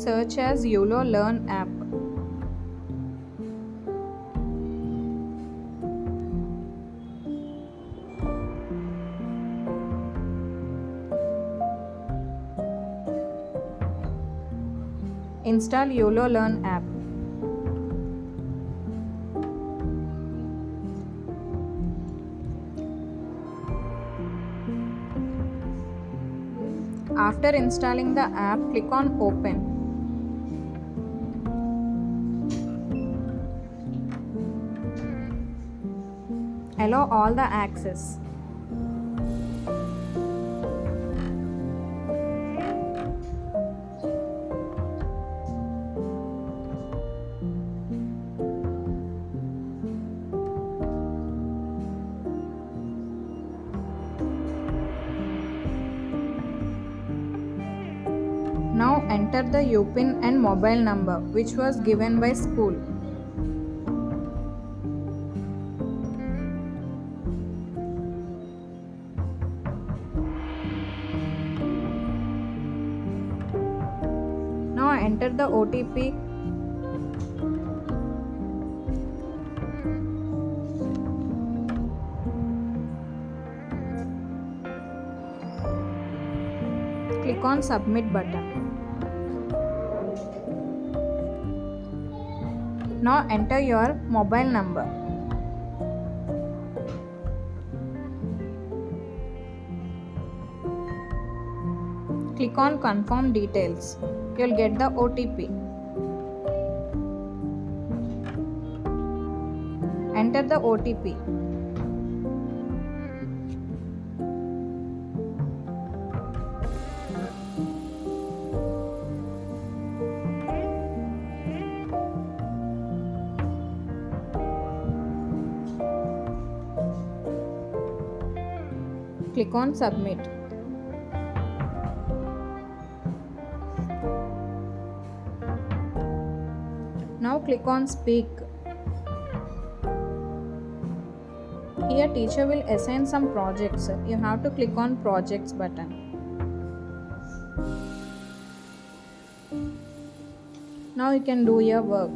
Search as UOLO Learn app. Install UOLO Learn app. After installing the app, click on Open. Allow all the access. Now enter the UPIN and mobile number which was given by school. Now enter the OTP. Click on Submit button. Now enter your mobile number. Click on Confirm Details. You'll get the OTP. Enter the OTP. Click on Submit. Now click on Speak. Here teacher will assign some projects. You have to click on Projects button. Now you can do your work.